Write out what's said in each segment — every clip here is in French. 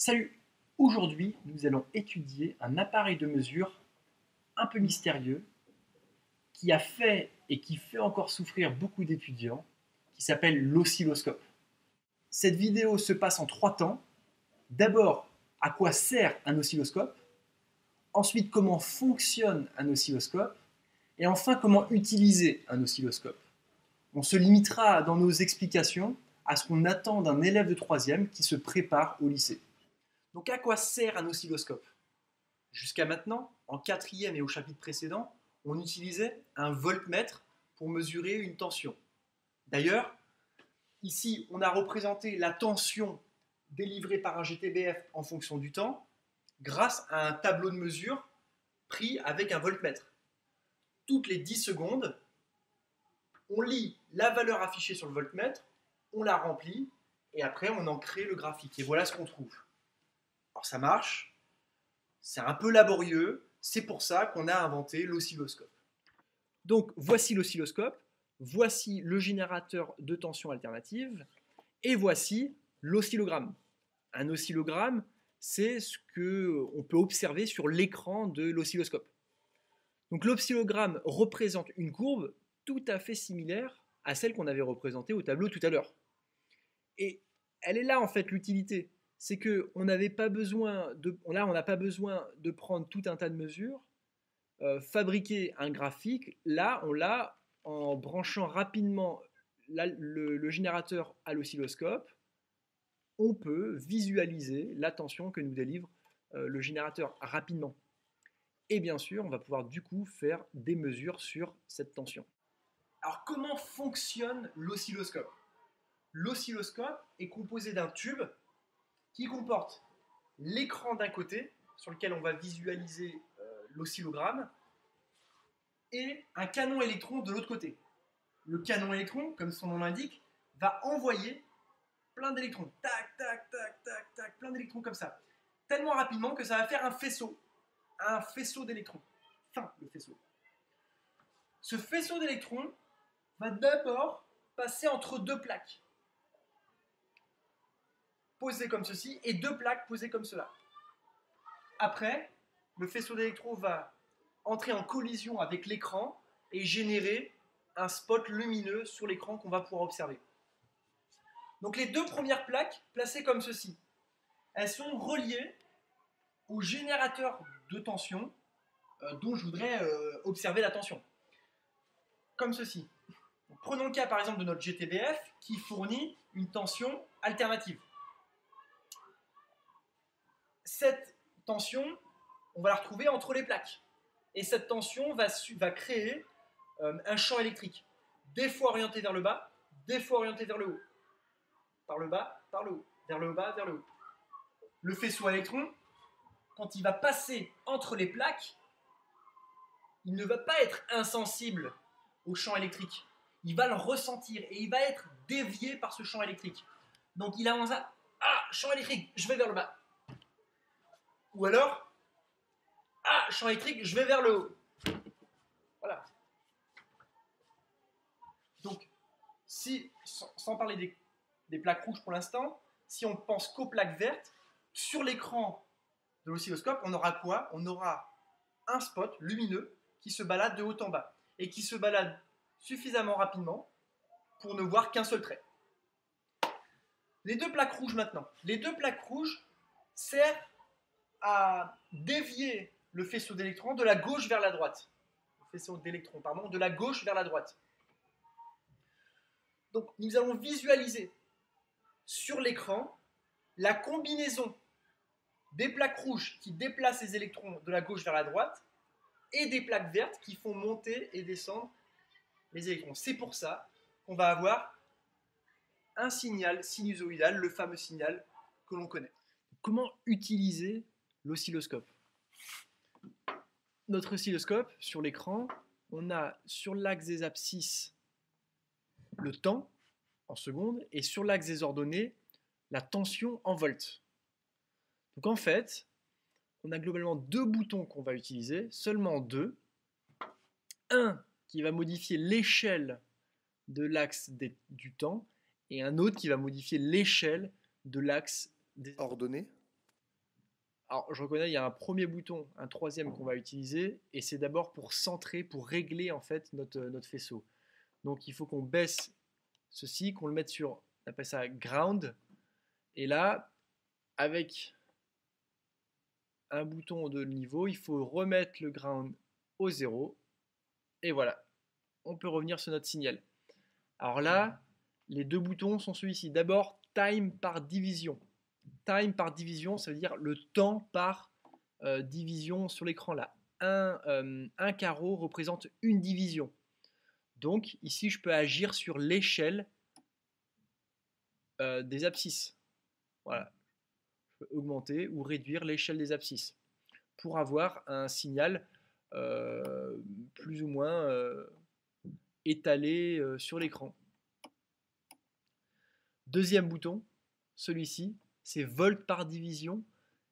Salut! Aujourd'hui, nous allons étudier un appareil de mesure un peu mystérieux qui a fait et qui fait encore souffrir beaucoup d'étudiants, qui s'appelle l'oscilloscope. Cette vidéo se passe en 3 temps. D'abord, à quoi sert un oscilloscope? Ensuite, comment fonctionne un oscilloscope? Et enfin, comment utiliser un oscilloscope? On se limitera dans nos explications à ce qu'on attend d'un élève de 3e qui se prépare au lycée. Donc à quoi sert un oscilloscope? Jusqu'à maintenant, en 4e et au chapitre précédent, on utilisait un voltmètre pour mesurer une tension. D'ailleurs, ici, on a représenté la tension délivrée par un GTBF en fonction du temps grâce à un tableau de mesure pris avec un voltmètre. Toutes les 10 secondes, on lit la valeur affichée sur le voltmètre, on la remplit et après on en crée le graphique. Et voilà ce qu'on trouve. Alors ça marche, c'est un peu laborieux, c'est pour ça qu'on a inventé l'oscilloscope. Donc voici l'oscilloscope, voici le générateur de tension alternative, et voici l'oscillogramme. Un oscillogramme, c'est ce qu'on peut observer sur l'écran de l'oscilloscope. Donc l'oscillogramme représente une courbe tout à fait similaire à celle qu'on avait représentée au tableau tout à l'heure. Et elle est là en fait l'utilité. C'est qu'on n'a pas besoin de prendre tout un tas de mesures, fabriquer un graphique. Là, on l'a en branchant rapidement le générateur à l'oscilloscope. On peut visualiser la tension que nous délivre le générateur rapidement. Et bien sûr, on va pouvoir du coup faire des mesures sur cette tension. Alors comment fonctionne l'oscilloscope? L'oscilloscope est composé d'un tube qui comporte l'écran d'un côté, sur lequel on va visualiser l'oscillogramme, et un canon électron de l'autre côté. Le canon électron, comme son nom l'indique, va envoyer plein d'électrons. Tac, tac, tac, tac, tac, plein d'électrons comme ça. Tellement rapidement que ça va faire un faisceau d'électrons. Enfin, le faisceau. Ce faisceau d'électrons va d'abord passer entre deux plaques, posées comme ceci, et deux plaques posées comme cela. Après, le faisceau d'électrons va entrer en collision avec l'écran et générer un spot lumineux sur l'écran qu'on va pouvoir observer. Donc les deux premières plaques, placées comme ceci, elles sont reliées au générateur de tension dont je voudrais observer la tension. Comme ceci. Donc, prenons le cas par exemple de notre GTBF qui fournit une tension alternative. Cette tension, on va la retrouver entre les plaques. Et cette tension va créer un champ électrique, des fois orienté vers le bas, des fois orienté vers le haut. Par le bas, par le haut. Vers le bas, vers le haut. Le faisceau à électrons, quand il va passer entre les plaques, il ne va pas être insensible au champ électrique. Il va le ressentir et il va être dévié par ce champ électrique. Donc il avance à champ électrique, je vais vers le bas. Ou alors, champ électrique, je vais vers le haut. Voilà. Donc, sans parler des plaques rouges pour l'instant, si on pense qu'aux plaques vertes, sur l'écran de l'oscilloscope, on aura quoi? On aura un spot lumineux qui se balade de haut en bas et qui se balade suffisamment rapidement pour ne voir qu'un seul trait. Les deux plaques rouges maintenant. Les deux plaques rouges servent à dévier le faisceau d'électrons de la gauche vers la droite. Le faisceau d'électrons, pardon, de la gauche vers la droite. Donc nous allons visualiser sur l'écran la combinaison des plaques rouges qui déplacent les électrons de la gauche vers la droite et des plaques vertes qui font monter et descendre les électrons. C'est pour ça qu'on va avoir un signal sinusoïdal, le fameux signal que l'on connaît. Comment utiliser l'oscilloscope? Notre oscilloscope, sur l'écran, on a sur l'axe des abscisses le temps en secondes et sur l'axe des ordonnées la tension en volts. Donc en fait, on a globalement deux boutons qu'on va utiliser, seulement deux. Un qui va modifier l'échelle de l'axe du temps et un autre qui va modifier l'échelle de l'axe des ordonnées. Alors, je reconnais, il y a un premier bouton, un troisième qu'on va utiliser, et c'est d'abord pour centrer, pour régler en fait notre faisceau. Donc, il faut qu'on baisse ceci, qu'on le mette sur, on appelle ça ground, et là, avec un bouton de niveau, il faut remettre le ground au 0, et voilà, on peut revenir sur notre signal. Alors là, les deux boutons sont ceux-ci. D'abord, time par division. Time par division, ça veut dire le temps par division sur l'écran là. Un carreau représente une division. Donc ici, je peux agir sur l'échelle des abscisses. Voilà. Je peux augmenter ou réduire l'échelle des abscisses pour avoir un signal plus ou moins étalé sur l'écran. Deuxième bouton, celui-ci, c'est volt par division,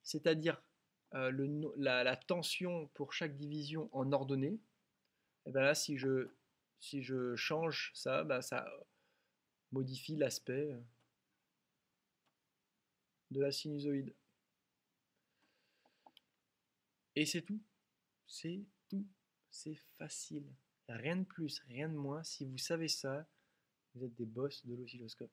c'est-à-dire la tension pour chaque division en ordonnée. Et bien là, si je change ça, ben ça modifie l'aspect de la sinusoïde. Et c'est tout. C'est tout. C'est facile. Rien de plus, rien de moins. Si vous savez ça, vous êtes des boss de l'oscilloscope.